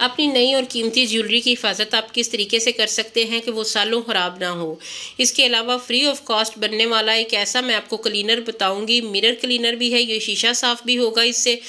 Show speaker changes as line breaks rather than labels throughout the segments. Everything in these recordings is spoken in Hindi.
अपनी नई और कीमती ज्वेलरी की हिफाजत आप किस तरीके से कर सकते हैं कि वो सालों ख़राब ना हो। इसके अलावा फ्री ऑफ कॉस्ट बनने वाला एक ऐसा मैं आपको क्लीनर बताऊंगी, मिरर क्लीनर भी है, ये शीशा साफ़ भी होगा इससे।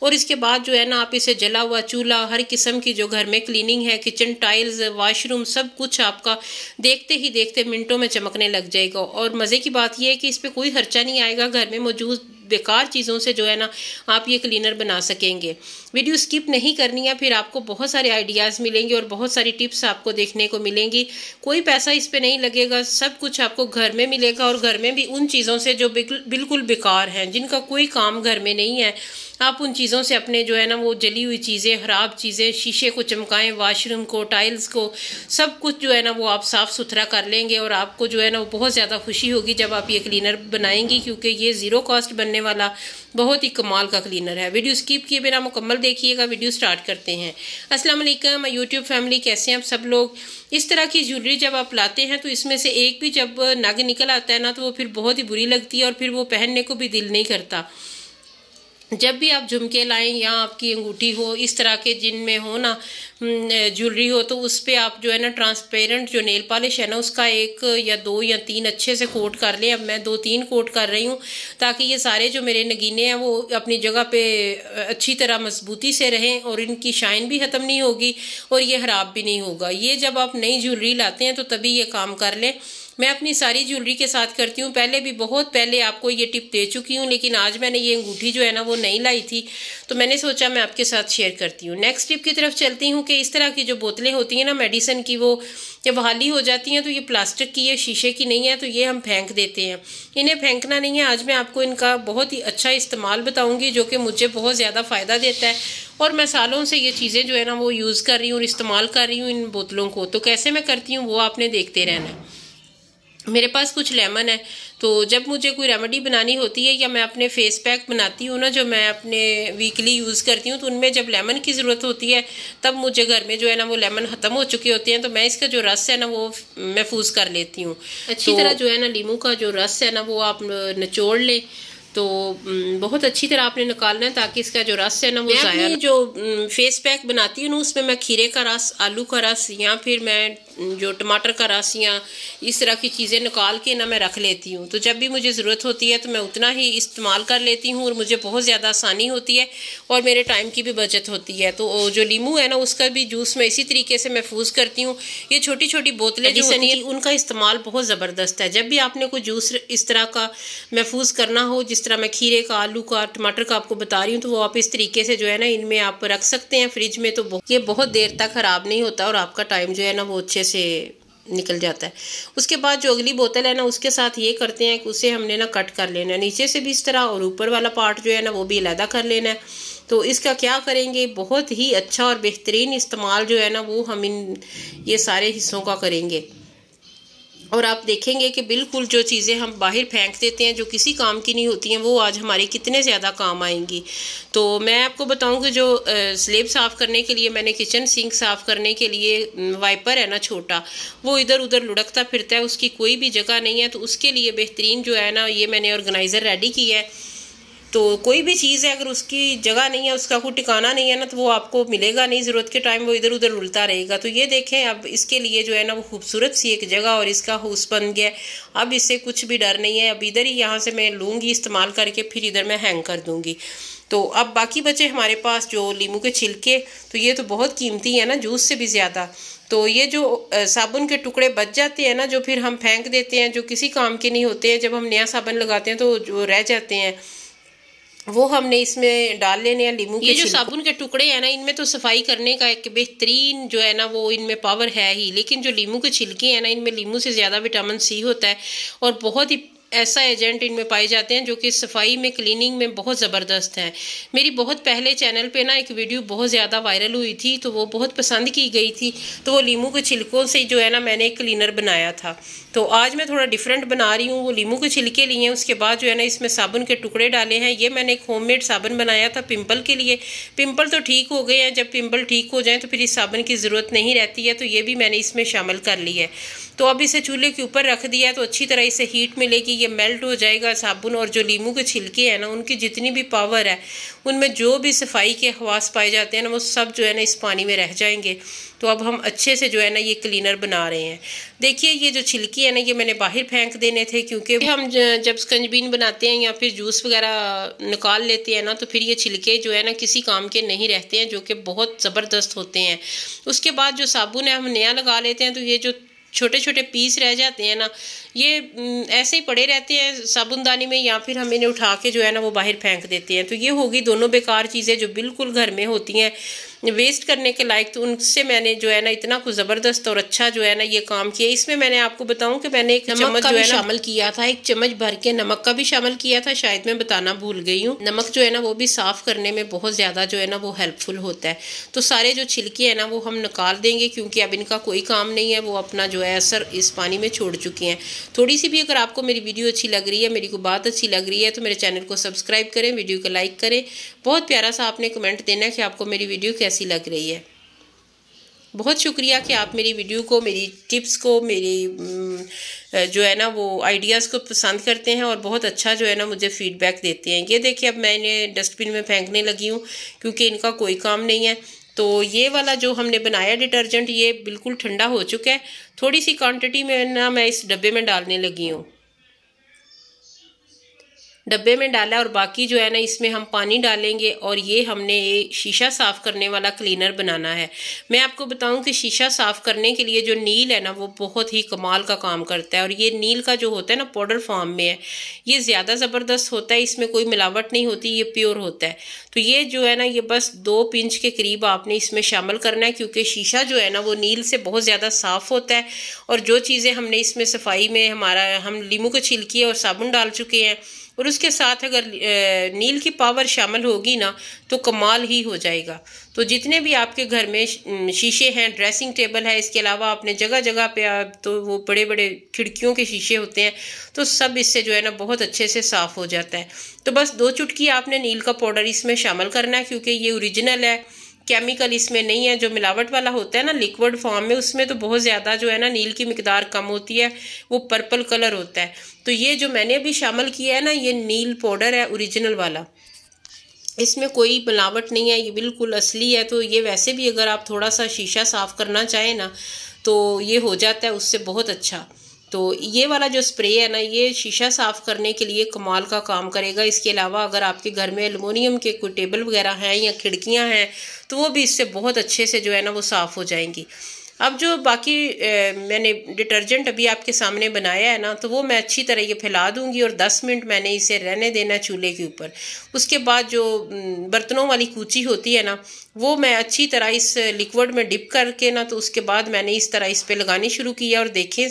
और इसके बाद जो है ना, आप इसे जला हुआ चूल्हा, हर किस्म की जो घर में क्लीनिंग है, किचन टाइल्स, वॉशरूम, सब कुछ आपका देखते ही देखते मिनटों में चमकने लग जाएगा। और मज़े की बात यह है कि इस पर कोई खर्चा नहीं आएगा, घर में मौजूद बेकार चीज़ों से जो है ना आप ये क्लीनर बना सकेंगे। वीडियो स्किप नहीं करनी है, फिर आपको बहुत सारे आइडियाज़ मिलेंगे और बहुत सारी टिप्स आपको देखने को मिलेंगी। कोई पैसा इस पे नहीं लगेगा, सब कुछ आपको घर में मिलेगा और घर में भी उन चीज़ों से जो बिल्कुल बेकार हैं, जिनका कोई काम घर में नहीं है। आप उन चीज़ों से अपने जो है ना वो जली हुई चीज़ें, ख़राब चीज़ें, शीशे को चमकाएं, वॉशरूम को, टाइल्स को, सब कुछ जो है ना वो आप साफ़ सुथरा कर लेंगे। और आपको जो है ना वो बहुत ज़्यादा खुशी होगी जब आप ये क्लीनर बनाएंगी, क्योंकि ये ज़ीरो कॉस्ट बनने वाला बहुत ही कमाल का क्लीनर है। वीडियो स्किप किए बिना मुकम्मल देखिएगा। वीडियो स्टार्ट करते हैं। अस्सलाम वालेकुम यूट्यूब फैमिली, कैसे हैं आप सब लोग। इस तरह की ज्वेलरी जब आप लाते हैं तो इसमें से एक भी जब नग निकल आता है ना तो वो फिर बहुत ही बुरी लगती है और फिर वो पहनने को भी दिल नहीं करता। जब भी आप झुमके लाएं या आपकी अंगूठी हो, इस तरह के जिनमें हो ना ज्वेलरी हो, तो उस पर आप जो है ना ट्रांसपेरेंट जो नेल पॉलिश है ना उसका 1 या 2 या 3 अच्छे से कोट कर लें। अब मैं 2-3 कोट कर रही हूँ ताकि ये सारे जो मेरे नगीने हैं वो अपनी जगह पे अच्छी तरह मजबूती से रहें और इनकी शाइन भी ख़त्म नहीं होगी और ये ख़राब भी नहीं होगा। ये जब आप नई ज्वेलरी लाते हैं तो तभी ये काम कर लें। मैं अपनी सारी ज्वेलरी के साथ करती हूँ, पहले भी बहुत पहले आपको ये टिप दे चुकी हूँ, लेकिन आज मैंने ये अंगूठी जो है ना वो नहीं लाई थी तो मैंने सोचा मैं आपके साथ शेयर करती हूँ। नेक्स्ट टिप की तरफ चलती हूँ कि इस तरह की जो बोतलें होती हैं ना मेडिसिन की, वो जब खाली हो जाती हैं तो ये प्लास्टिक की है, शीशे की नहीं है, तो ये हम फेंक देते हैं। इन्हें फेंकना नहीं है। आज मैं आपको इनका बहुत ही अच्छा इस्तेमाल बताऊँगी जो कि मुझे बहुत ज़्यादा फ़ायदा देता है और मैं सालों से ये चीज़ें जो है ना वो यूज़ कर रही हूँ और इस्तेमाल कर रही हूँ इन बोतलों को। तो कैसे मैं करती हूँ वो आपने देखते रहना है। मेरे पास कुछ लेमन है, तो जब मुझे कोई रेमेडी बनानी होती है या मैं अपने फेस पैक बनाती हूँ ना जो मैं अपने वीकली यूज़ करती हूँ, तो उनमें जब लेमन की ज़रूरत होती है तब मुझे घर में जो है ना वो लेमन ख़त्म हो चुके होते हैं, तो मैं इसका जो रस है ना वो महफूज कर लेती हूँ। अच्छी तरह जो है ना नींबू का जो रस है ना वो आप निचोड़ लें, तो बहुत अच्छी तरह आपने निकालना है ताकि इसका जो रस है ना वो ज़ाया। जो फेस पैक बनाती हूँ ना उसमें मैं खीरे का रस, आलू का रस या फिर मैं जो टमाटर का रस या इस तरह की चीज़ें निकाल के ना मैं रख लेती हूँ। तो जब भी मुझे ज़रूरत होती है तो मैं उतना ही इस्तेमाल कर लेती हूँ और मुझे बहुत ज़्यादा आसानी होती है और मेरे टाइम की भी बचत होती है। तो जो नींबू है ना उसका भी जूस मैं इसी तरीके से महफूज करती हूँ। ये छोटी छोटी बोतलें जो होती हैं उनका इस्तेमाल बहुत ज़बरदस्त है। जब भी आपने कोई जूस इस तरह का महफूज करना हो, जिस तरह मैं खीरे का, आलू का, टमाटर का आपको बता रही हूँ, तो वो आप इस तरीके से जो है ना इनमें आप रख सकते हैं फ्रिज में, तो ये बहुत देर तक ख़राब नहीं होता और आपका टाइम जो है ना वो अच्छे से निकल जाता है। उसके बाद जो अगली बोतल है ना उसके साथ ये करते हैं कि उसे हमने ना कट कर लेना है नीचे से भी इस तरह, और ऊपर वाला पार्ट जो है ना वो भी अलहदा कर लेना है। तो इसका क्या करेंगे, बहुत ही अच्छा और बेहतरीन इस्तेमाल जो है ना वो हम ये सारे हिस्सों का करेंगे और आप देखेंगे कि बिल्कुल जो चीज़ें हम बाहर फेंक देते हैं जो किसी काम की नहीं होती हैं वो आज हमारे कितने ज़्यादा काम आएंगी। तो मैं आपको बताऊं कि जो स्लेब साफ़ करने के लिए मैंने किचन सिंक साफ़ करने के लिए वाइपर है ना छोटा, वो इधर उधर लुढ़कता फिरता है, उसकी कोई भी जगह नहीं है। तो उसके लिए बेहतरीन जो है ना ये मैंने ऑर्गेनाइज़र रेडी किया है। तो कोई भी चीज़ है अगर उसकी जगह नहीं है, उसका कोई ठिकाना नहीं है ना, तो वो आपको मिलेगा नहीं, ज़रूरत के टाइम वो इधर उधर रुलता रहेगा। तो ये देखें अब इसके लिए जो है ना वो खूबसूरत सी एक जगह और इसका हाउस बन गया। अब इससे कुछ भी डर नहीं है। अब इधर ही यहाँ से मैं लूँगी इस्तेमाल करके, फिर इधर मैं हैंग कर दूँगी। तो अब बाकी बचे हमारे पास जो नींबू के छिलके, तो ये तो बहुत कीमती है ना, जूस से भी ज़्यादा। तो ये जो साबुन के टुकड़े बच जाते हैं ना जो फिर हम फेंक देते हैं, जो किसी काम के नहीं होते हैं, जब हम नया साबुन लगाते हैं तो जो रह जाते हैं वो हमने इसमें डाल लेने हैं। नींबू के जो साबुन के टुकड़े हैं ना इनमें तो सफाई करने का एक बेहतरीन जो है ना वो इनमें पावर है ही, लेकिन जो नींबू के छिलके हैं ना इनमें नींबू से ज़्यादा विटामिन सी होता है और बहुत ही ऐसा एजेंट इनमें पाए जाते हैं जो कि सफाई में, क्लीनिंग में बहुत ज़बरदस्त है। मेरी बहुत पहले चैनल पे ना एक वीडियो बहुत ज़्यादा वायरल हुई थी तो वो बहुत पसंद की गई थी, तो वो नींबू के छिलकों से जो है ना मैंने एक क्लीनर बनाया था। तो आज मैं थोड़ा डिफरेंट बना रही हूँ। वो नींबू के छिलके लिए हैं, उसके बाद जो है ना इसमें साबुन के टुकड़े डाले हैं। ये मैंने एक होममेड साबुन बनाया था पिंपल के लिए। पिंपल तो ठीक हो गए हैं, जब पिंपल ठीक हो जाए तो फिर इस साबुन की ज़रूरत नहीं रहती है, तो ये भी मैंने इसमें शामिल कर ली है। तो अब इसे चूल्हे के ऊपर रख दिया है तो अच्छी तरह इसे हीट मिलेगी। ये मेल्ट हो जाएगा साबुन, और जो लीमू के छिलके हैं ना उनकी जितनी भी पावर है, उनमें जो भी सफाई के खवास पाए जाते हैं ना वो सब जो है ना इस पानी में रह जाएंगे। तो अब हम अच्छे से जो है ना ये क्लीनर बना रहे हैं। देखिए ये जो छिलके हैं ना ये मैंने बाहर फेंक देने थे, क्योंकि हम जब स्कंजबीन बनाते हैं या फिर जूस वगैरह निकाल लेते हैं ना तो फिर ये छिलके जो है ना किसी काम के नहीं रहते हैं, जो कि बहुत ज़बरदस्त होते हैं। उसके बाद जो साबुन है हम नया लगा लेते हैं, तो ये जो छोटे छोटे पीस रह जाते हैं ना ये ऐसे ही पड़े रहते हैं साबुनदानी में, या फिर हम इन्हें उठा के जो है ना वो बाहर फेंक देते हैं। तो ये होगी दोनों बेकार चीज़ें जो बिल्कुल घर में होती हैं वेस्ट करने के लायक। तो उनसे मैंने जो है ना इतना कुछ ज़बरदस्त और अच्छा जो है ना ये काम किया। इसमें मैंने आपको बताऊं कि मैंने एक चम्मच जो है शामिल किया था, एक चम्मच भर के नमक का भी शामिल किया था, शायद मैं बताना भूल गई हूँ। नमक जो है ना वो भी साफ़ करने में बहुत ज़्यादा जो है ना वो हेल्पफुल होता है। तो सारे जो छिलके हैं ना वो हम निकाल देंगे, क्योंकि अब इनका कोई काम नहीं है, वो अपना जो है असर इस पानी में छोड़ चुके हैं। थोड़ी सी भी अगर आपको मेरी वीडियो अच्छी लग रही है, मेरी को बात अच्छी लग रही है, तो मेरे चैनल को सब्सक्राइब करें, वीडियो को लाइक करें। बहुत प्यारा सा आपने कमेंट देना है कि आपको मेरी वीडियो कैसी लग रही है। बहुत शुक्रिया कि आप मेरी वीडियो को, मेरी टिप्स को, मेरी जो है ना वो आइडियाज़ को पसंद करते हैं और बहुत अच्छा जो है ना मुझे फीडबैक देते हैं। ये देखिए अब मैं इन्हें डस्टबिन में फेंकने लगी हूँ, क्योंकि इनका कोई काम नहीं है। तो ये वाला जो हमने बनाया डिटर्जेंट ये बिल्कुल ठंडा हो चुका है। थोड़ी सी क्वांटिटी में ना मैं इस डब्बे में डालने लगी हूँ। डब्बे में डाला और बाकी जो है ना इसमें हम पानी डालेंगे, और ये हमने शीशा साफ़ करने वाला क्लीनर बनाना है। मैं आपको बताऊं कि शीशा साफ़ करने के लिए जो नील है ना वो बहुत ही कमाल का काम करता है, और ये नील का जो होता है ना पाउडर फॉर्म में है, ये ज़्यादा ज़बरदस्त होता है, इसमें कोई मिलावट नहीं होती, ये प्योर होता है। तो ये जो है ना ये बस 2 पिंच के करीब आपने इसमें शामिल करना है, क्योंकि शीशा जो है ना वो नील से बहुत ज़्यादा साफ़ होता है। और जो चीज़ें हमने इसमें सफाई में हम लीमू के छिलके और साबुन डाल चुके हैं, और उसके साथ अगर नील की पावर शामिल होगी ना तो कमाल ही हो जाएगा। तो जितने भी आपके घर में शीशे हैं, ड्रेसिंग टेबल है, इसके अलावा आपने जगह जगह पे तो वो बड़े बड़े खिड़कियों के शीशे होते हैं, तो सब इससे जो है ना बहुत अच्छे से साफ़ हो जाता है। तो बस 2 चुटकी आपने नील का पाउडर इसमें शामिल करना है, क्योंकि ये ओरिजिनल है, केमिकल इसमें नहीं है। जो मिलावट वाला होता है ना लिक्विड फॉर्म में, उसमें तो बहुत ज़्यादा जो है ना नील की मिकदार कम होती है, वो पर्पल कलर होता है। तो ये जो मैंने अभी शामिल किया है ना ये नील पाउडर है ओरिजिनल वाला, इसमें कोई मिलावट नहीं है, ये बिल्कुल असली है। तो ये वैसे भी अगर आप थोड़ा सा शीशा साफ़ करना चाहें ना तो ये हो जाता है उससे बहुत अच्छा। तो ये वाला जो स्प्रे है ना ये शीशा साफ़ करने के लिए कमाल का काम करेगा। इसके अलावा अगर आपके घर में एलुमिनियम के कोई टेबल वगैरह हैं या खिड़कियां हैं तो वो भी इससे बहुत अच्छे से जो है ना वो साफ़ हो जाएंगी। अब जो बाकी मैंने डिटर्जेंट अभी आपके सामने बनाया है ना तो वो मैं अच्छी तरह ये फैला दूंगी और 10 मिनट मैंने इसे रहने देना चूल्हे के ऊपर। उसके बाद जो बर्तनों वाली कूची होती है ना वो मैं अच्छी तरह इस लिक्विड में डिप करके ना तो उसके बाद मैंने इस तरह इस पे लगानी शुरू किया और देखें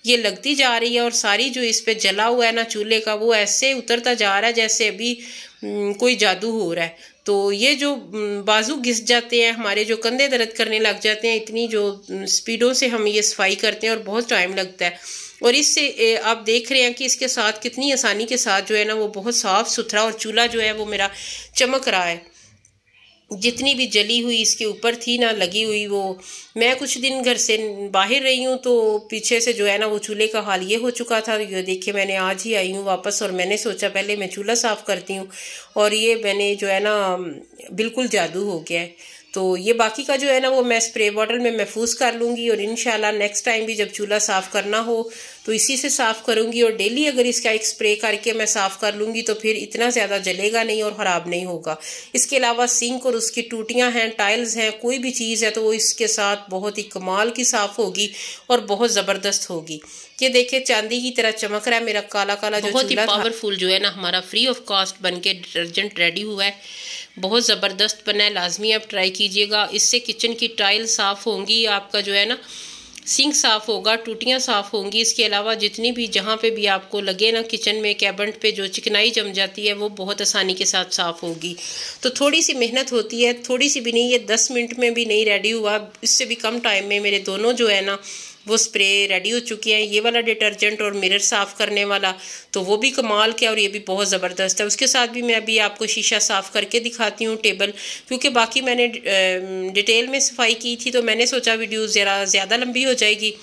ये लगती जा रही है और सारी जो इस पे जला हुआ है ना चूल्हे का वो ऐसे उतरता जा रहा है जैसे अभी कोई जादू हो रहा है। तो ये जो बाजू घिस जाते हैं हमारे, जो कंधे दर्द करने लग जाते हैं, इतनी जो स्पीडों से हम ये सफाई करते हैं और बहुत टाइम लगता है। और इससे आप देख रहे हैं कि इसके साथ कितनी आसानी के साथ जो है ना वो बहुत साफ़ सुथरा और चूल्हा जो है वो मेरा चमक रहा है। जितनी भी जली हुई इसके ऊपर थी ना लगी हुई, वो मैं कुछ दिन घर से बाहर रही हूँ तो पीछे से जो है ना वो चूल्हे का हाल ये हो चुका था। ये देखिए मैंने आज ही आई हूँ वापस और मैंने सोचा पहले मैं चूल्हा साफ़ करती हूँ और ये मैंने जो है ना बिल्कुल जादू हो गया है। तो ये बाकी का जो है ना वो मैं स्प्रे बॉटल में महफूज कर लूँगी और इंशाल्लाह नेक्स्ट टाइम भी जब चूल्हा साफ़ करना हो तो इसी से साफ़ करूँगी। और डेली अगर इसका एक स्प्रे करके मैं साफ़ कर लूँगी तो फिर इतना ज़्यादा जलेगा नहीं और ख़राब नहीं होगा। इसके अलावा सिंक और उसकी टूटियाँ हैं, टाइल्स हैं, कोई भी चीज़ है तो वो इसके साथ बहुत ही कमाल की साफ़ होगी और बहुत ज़बरदस्त होगी। ये देखिए चांदी की तरह चमक रहा है मेरा काला काला जो बहुत ही पावरफुल जो है ना हमारा फ्री ऑफ कॉस्ट बन के डिटर्जेंट रेडी हुआ है। बहुत ज़बरदस्त बना है, लाजमी आप ट्राई कीजिएगा। इससे किचन की टाइल साफ़ होंगी, आपका जो है ना सिंक साफ़ होगा, टूटियाँ साफ़ होंगी। इसके अलावा जितनी भी जहाँ पे भी आपको लगे ना किचन में कैबिनेट पे जो चिकनाई जम जाती है वो बहुत आसानी के साथ साफ़ होगी। तो थोड़ी सी मेहनत होती है, थोड़ी सी भी नहीं, ये 10 मिनट में भी नहीं रेडी हुआ, इससे भी कम टाइम में मेरे दोनों जो है ना वो स्प्रे रेडी हो चुके हैं। ये वाला डिटर्जेंट और मिरर साफ़ करने वाला तो वो भी कमाल के और ये भी बहुत ज़बरदस्त है। उसके साथ भी मैं अभी आपको शीशा साफ़ करके दिखाती हूँ टेबल, क्योंकि बाकी मैंने डिटेल में सफाई की थी तो मैंने सोचा वीडियो ज़रा ज़्यादा लंबी हो जाएगी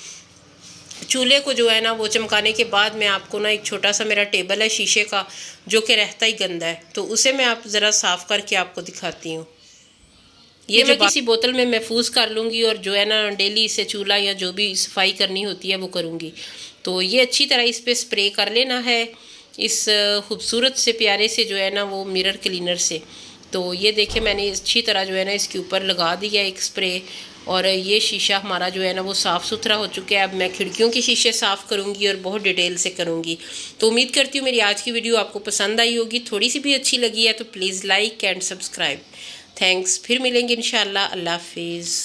चूल्हे को जो है ना वो चमकाने के बाद मैं आपको ना एक छोटा सा मेरा टेबल है शीशे का जो कि रहता ही गंदा है, तो उसे मैं आप ज़रा साफ़ करके आपको दिखाती हूँ। ये मैं किसी बोतल में महफूज कर लूँगी और जो है ना डेली इसे चूल्हा या जो भी सफाई करनी होती है वो करूँगी। तो ये अच्छी तरह इस पर स्प्रे कर लेना है इस खूबसूरत से प्यारे से जो है ना वो मिरर क्लीनर से। तो ये देखें मैंने अच्छी तरह जो है ना इसके ऊपर लगा दिया एक स्प्रे, और ये शीशा हमारा जो है ना वो साफ़ सुथरा हो चुका है। अब मैं खिड़कियों के शीशे साफ़ करूँगी और बहुत डिटेल से करूँगी। तो उम्मीद करती हूँ मेरी आज की वीडियो आपको पसंद आई होगी, थोड़ी सी भी अच्छी लगी है तो please like and subscribe. Thanks, फिर मिलेंगे इंशाल्लाह। अल्लाह हाफिज़।